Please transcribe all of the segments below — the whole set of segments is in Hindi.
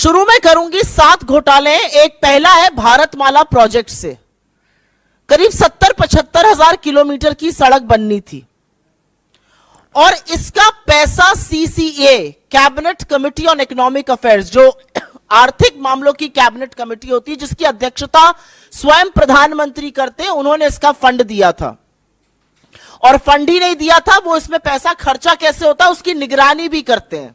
शुरू में करूंगी 7 घोटाले। एक पहला है भारतमाला प्रोजेक्ट से करीब 70-75 हजार किलोमीटर की सड़क बननी थी और इसका पैसा CCA, cabinet committee on economic affairs, जो आर्थिक मामलों की कैबिनेट कमेटी होती है जिसकी अध्यक्षता स्वयं प्रधानमंत्री करते हैं, उन्होंने इसका फंड दिया था। और फंड ही नहीं दिया था, वो इसमें पैसा खर्चा कैसे होता है उसकी निगरानी भी करते हैं।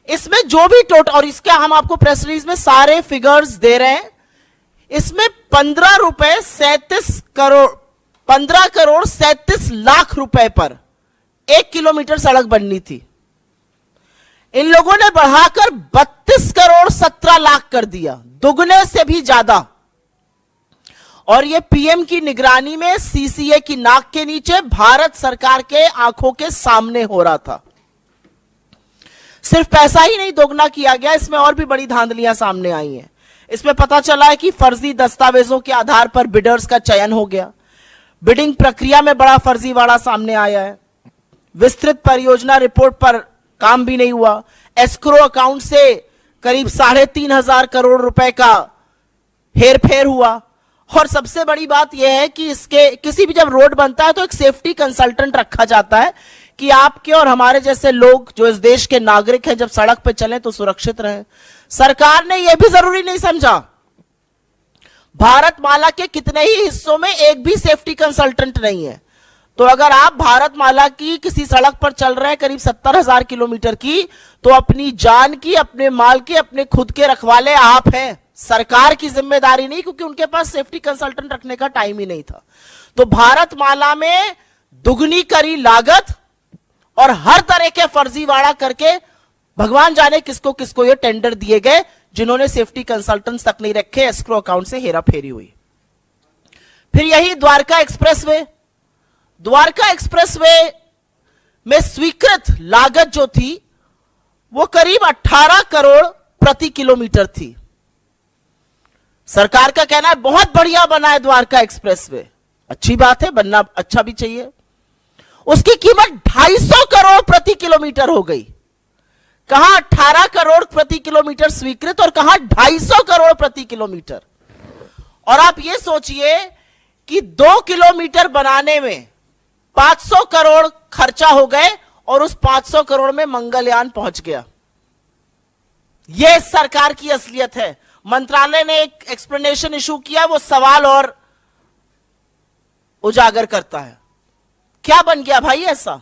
इसमें जो भी टोटल, और इसके हम आपको प्रेस रिलीज में सारे फिगर्स दे रहे हैं, इसमें 15 करोड़ 37 लाख रुपए पर 1 किलोमीटर सड़क बननी थी। इन लोगों ने बढ़ाकर 32 करोड़ 17 लाख कर दिया, दुगने से भी ज्यादा। और यह पीएम की निगरानी में सीसीए की नाक के नीचे भारत सरकार के आंखों के सामने हो रहा था। सिर्फ पैसा ही नहीं दोगुना किया गया, इसमें और भी बड़ी धांधलियां सामने आई हैं। इसमें पता चला है कि फर्जी दस्तावेजों के आधार पर बिडर्स का चयन हो गया, बिडिंग प्रक्रिया में बड़ा फर्जीवाड़ा सामने आया है, विस्तृत परियोजना रिपोर्ट पर काम भी नहीं हुआ, एस्क्रो अकाउंट से करीब 3,500 करोड़ रुपए का हेरफेर हुआ। और सबसे बड़ी बात यह है कि इसके किसी भी जब रोड बनता है तो एक सेफ्टी कंसल्टेंट रखा जाता है कि आपके और हमारे जैसे लोग जो इस देश के नागरिक हैं जब सड़क पे चलें तो सुरक्षित रहें। सरकार ने यह भी जरूरी नहीं समझा। भारतमाला के कितने ही हिस्सों में एक भी सेफ्टी कंसल्टेंट नहीं है। तो अगर आप भारतमाला की किसी सड़क पर चल रहे हैं करीब 70,000 किलोमीटर की, तो अपनी जान की, अपने माल के, अपने खुद के रखवाले आप हैं, सरकार की जिम्मेदारी नहीं, क्योंकि उनके पास सेफ्टी कंसल्टेंट रखने का टाइम ही नहीं था। तो भारतमाला में दुगनी करी लागत और हर तरह के फर्जीवाड़ा करके भगवान जाने किसको किसको ये टेंडर दिए गए, जिन्होंने सेफ्टी कंसल्टेंट्स तक नहीं रखे, एस्क्रो अकाउंट से हेराफेरी हुई। फिर यही द्वारका एक्सप्रेसवे में स्वीकृत लागत जो थी वो करीब 18 करोड़ प्रति किलोमीटर थी। सरकार का कहना है बहुत बढ़िया बना है द्वारका एक्सप्रेसवे, अच्छी बात है, बनना अच्छा भी चाहिए। उसकी कीमत 250 करोड़ प्रति किलोमीटर हो गई। कहां 18 करोड़ प्रति किलोमीटर स्वीकृत और कहां 250 करोड़ प्रति किलोमीटर। और आप ये सोचिए कि 2 किलोमीटर बनाने में 500 करोड़ खर्चा हो गए और उस 500 करोड़ में मंगलयान पहुंच गया। यह सरकार की असलियत है। मंत्रालय ने एक एक्सप्लेनेशन इशू किया, वो सवाल और उजागर करता है। क्या बन गया भाई ऐसा?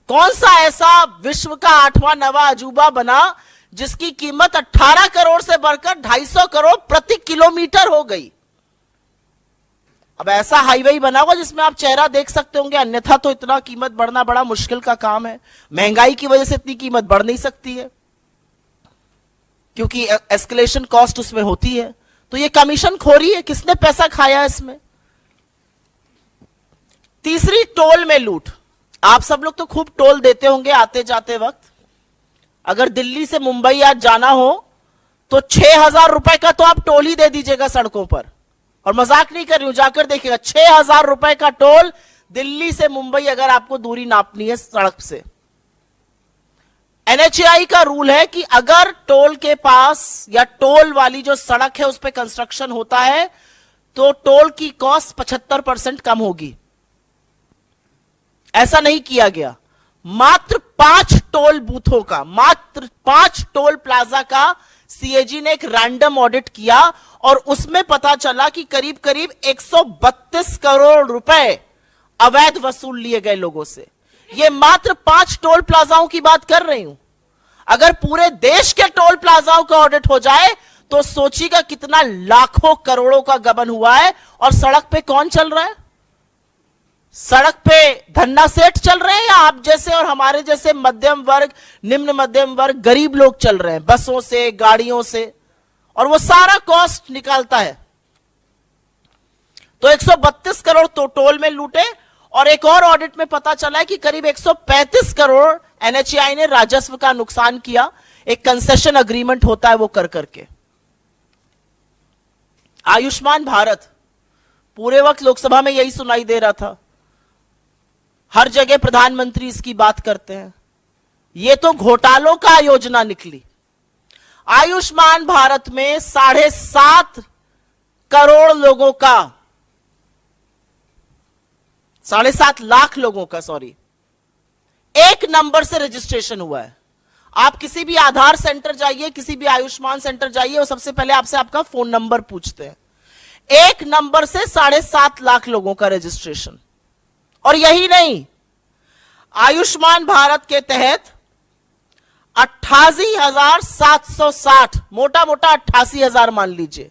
कौन सा ऐसा विश्व का 8वां 9वां अजूबा बना जिसकी कीमत 18 करोड़ से बढ़कर 250 करोड़ प्रति किलोमीटर हो गई? अब ऐसा हाईवे बना हुआ जिसमें आप चेहरा देख सकते होंगे, अन्यथा तो इतना कीमत बढ़ना बड़ा मुश्किल का काम है। महंगाई की वजह से इतनी कीमत बढ़ नहीं सकती है क्योंकि एस्केलेशन कॉस्ट उसमें होती है। तो ये कमीशन खोरी है, किसने पैसा खाया इसमें? तीसरी, टोल में लूट। आप सब लोग तो खूब टोल देते होंगे आते जाते वक्त। अगर दिल्ली से मुंबई आज जाना हो तो 6,000 रुपए का तो आप टोल ही दे दीजिएगा सड़कों पर, और मजाक नहीं कर रही हूं, जाकर देखिएगा 6,000 रुपए का टोल दिल्ली से मुंबई अगर आपको दूरी नापनी है सड़क से। एनएचएआई का रूल है कि अगर टोल के पास या टोल वाली जो सड़क है उस पर कंस्ट्रक्शन होता है तो टोल की कॉस्ट 75% कम होगी। ऐसा नहीं किया गया। मात्र 5 टोल बूथों का, मात्र 5 टोल प्लाजा का सीएजी ने एक रैंडम ऑडिट किया और उसमें पता चला कि करीब करीब 132 करोड़ रुपए अवैध वसूल लिए गए लोगों से। ये मात्र 5 टोल प्लाजाओं की बात कर रही हूं। अगर पूरे देश के टोल प्लाजाओं का ऑडिट हो जाए तो सोचिएगा कितना लाखों करोड़ों का गबन हुआ है। और सड़क पे कौन चल रहा है? सड़क पे धन्ना सेठ चल रहे हैं या आप जैसे और हमारे जैसे मध्यम वर्ग, निम्न मध्यम वर्ग, गरीब लोग चल रहे हैं बसों से, गाड़ियों से, और वो सारा कॉस्ट निकालता है। तो 132 करोड़ तो टोल में लूटे। और एक और ऑडिट में पता चला है कि करीब 135 करोड़ एनएचएआई ने राजस्व का नुकसान किया। एक कंसेशन अग्रीमेंट होता है वो कर करके। आयुष्मान भारत, पूरे वक्त लोकसभा में यही सुनाई दे रहा था, हर जगह प्रधानमंत्री इसकी बात करते हैं। ये तो घोटालों का योजना निकली। आयुष्मान भारत में 7.5 करोड़ लोगों का, 7.5 लाख लोगों का, सॉरी, एक नंबर से रजिस्ट्रेशन हुआ है। आप किसी भी आधार सेंटर जाइए, किसी भी आयुष्मान सेंटर जाइए, वो सबसे पहले आपसे आपका फोन नंबर पूछते हैं। एक नंबर से 7.5 लाख लोगों का रजिस्ट्रेशन। और यही नहीं, आयुष्मान भारत के तहत 88,760, मोटा मोटा 88,000 मान लीजिए,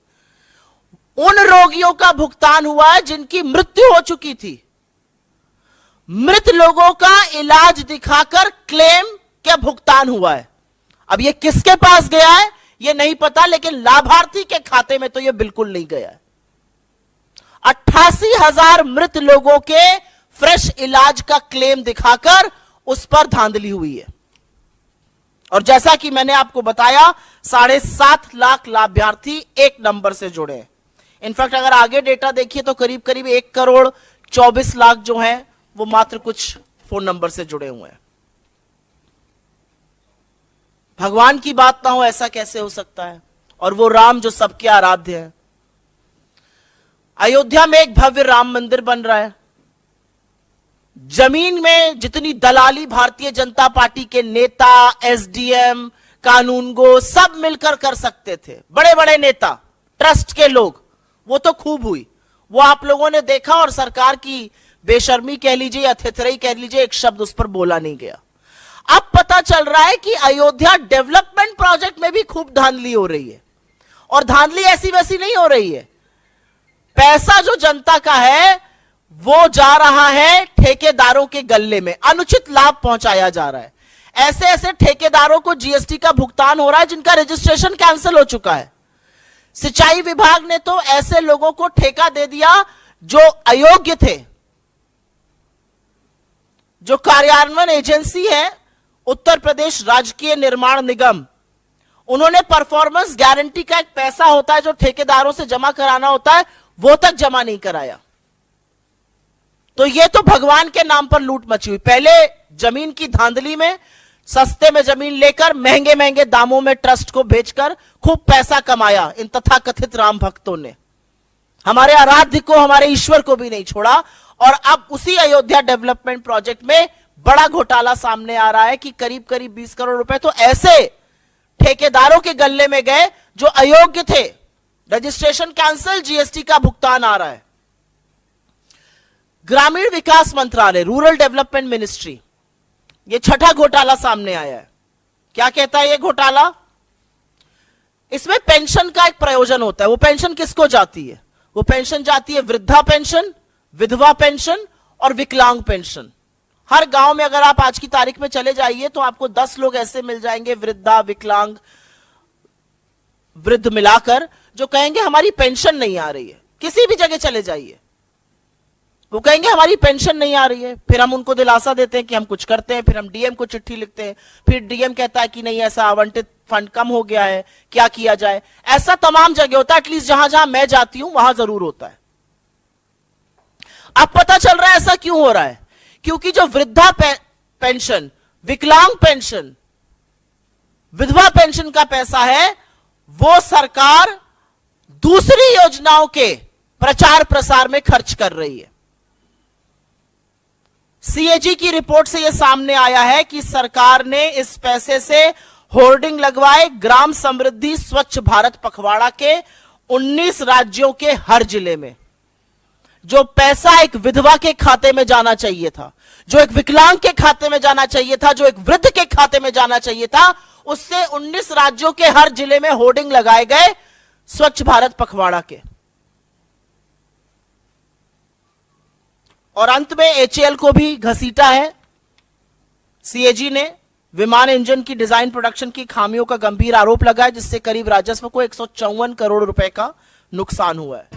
उन रोगियों का भुगतान हुआ है जिनकी मृत्यु हो चुकी थी। मृत लोगों का इलाज दिखाकर क्लेम क्या भुगतान हुआ है। अब ये किसके पास गया है ये नहीं पता, लेकिन लाभार्थी के खाते में तो ये बिल्कुल नहीं गया है। 88,000 मृत लोगों के फ्रेश इलाज का क्लेम दिखाकर उस पर धांधली हुई है। और जैसा कि मैंने आपको बताया, 7.5 लाख लाभार्थी एक नंबर से जुड़े हैं। इनफैक्ट अगर आगे डेटा देखिए तो करीब करीब 1,24,00,000 जो हैं वो मात्र कुछ फोन नंबर से जुड़े हुए हैं। भगवान की बात ना हो ऐसा कैसे हो सकता है? और वो राम जो सबके आराध्य है। अयोध्या में एक भव्य राम मंदिर बन रहा है। जमीन में जितनी दलाली भारतीय जनता पार्टी के नेता, एसडीएम, कानूनगो सब मिलकर कर सकते थे, बड़े बड़े नेता, ट्रस्ट के लोग, वो तो खूब हुई, वो आप लोगों ने देखा। और सरकार की बेशर्मी कह लीजिए या थिथराई कह लीजिए, एक शब्द उस पर बोला नहीं गया। अब पता चल रहा है कि अयोध्या डेवलपमेंट प्रोजेक्ट में भी खूब धांधली हो रही है। और धांधली ऐसी वैसी नहीं हो रही है। पैसा जो जनता का है वो जा रहा है ठेकेदारों के गल्ले में, अनुचित लाभ पहुंचाया जा रहा है। ऐसे ऐसे ठेकेदारों को जीएसटी का भुगतान हो रहा है जिनका रजिस्ट्रेशन कैंसिल हो चुका है। सिंचाई विभाग ने तो ऐसे लोगों को ठेका दे दिया जो अयोग्य थे। जो कार्यान्वयन एजेंसी है उत्तर प्रदेश राजकीय निर्माण निगम, उन्होंने परफॉर्मेंस गारंटी का एक पैसा होता है जो ठेकेदारों से जमा कराना होता है, वो तक जमा नहीं कराया। तो ये तो भगवान के नाम पर लूट मची हुई। पहले जमीन की धांधली में सस्ते में जमीन लेकर महंगे महंगे दामों में ट्रस्ट को बेचकर खूब पैसा कमाया इन तथाकथित राम भक्तों ने। हमारे आराध्य को, हमारे ईश्वर को भी नहीं छोड़ा। और अब उसी अयोध्या डेवलपमेंट प्रोजेक्ट में बड़ा घोटाला सामने आ रहा है कि करीब करीब 20 करोड़ रुपए तो ऐसे ठेकेदारों के गल्ले में गए जो अयोग्य थे। रजिस्ट्रेशन कैंसिल, जीएसटी का भुगतान आ रहा है। ग्रामीण विकास मंत्रालय, रूरल डेवलपमेंट मिनिस्ट्री, ये छठा घोटाला सामने आया है। क्या कहता है ये घोटाला? इसमें पेंशन का एक प्रयोजन होता है। वो पेंशन किसको जाती है? वो पेंशन जाती है वृद्धा पेंशन, विधवा पेंशन और विकलांग पेंशन। हर गांव में अगर आप आज की तारीख में चले जाइए तो आपको 10 लोग ऐसे मिल जाएंगे, वृद्धा, विकलांग, वृद्ध मिलाकर, जो कहेंगे हमारी पेंशन नहीं आ रही है। किसी भी जगह चले जाइए, वो कहेंगे हमारी पेंशन नहीं आ रही है। फिर हम उनको दिलासा देते हैं कि हम कुछ करते हैं, फिर हम डीएम को चिट्ठी लिखते हैं, फिर डीएम कहता है कि नहीं ऐसा आवंटित फंड कम हो गया है, क्या किया जाए। ऐसा तमाम जगह होता है, एटलीस्ट जहां जहां मैं जाती हूं वहां जरूर होता है। अब पता चल रहा है ऐसा क्यों हो रहा है? क्योंकि जो वृद्धा पेंशन, विकलांग पेंशन, विधवा पेंशन का पैसा है वो सरकार दूसरी योजनाओं के प्रचार प्रसार में खर्च कर रही है। सीएजी की रिपोर्ट से यह सामने आया है कि सरकार ने इस पैसे से होर्डिंग लगवाए ग्राम समृद्धि स्वच्छ भारत पखवाड़ा के 19 राज्यों के हर जिले में। जो पैसा एक विधवा के खाते में जाना चाहिए था, जो एक विकलांग के खाते में जाना चाहिए था, जो एक वृद्ध के खाते में जाना चाहिए था, उससे 19 राज्यों के हर जिले में होर्डिंग लगाए गए स्वच्छ भारत पखवाड़ा के। और अंत में एचएएल को भी घसीटा है सीएजी ने। विमान इंजन की डिजाइन प्रोडक्शन की खामियों का गंभीर आरोप लगा है, जिससे करीब राजस्व को 154 करोड़ रुपए का नुकसान हुआ है।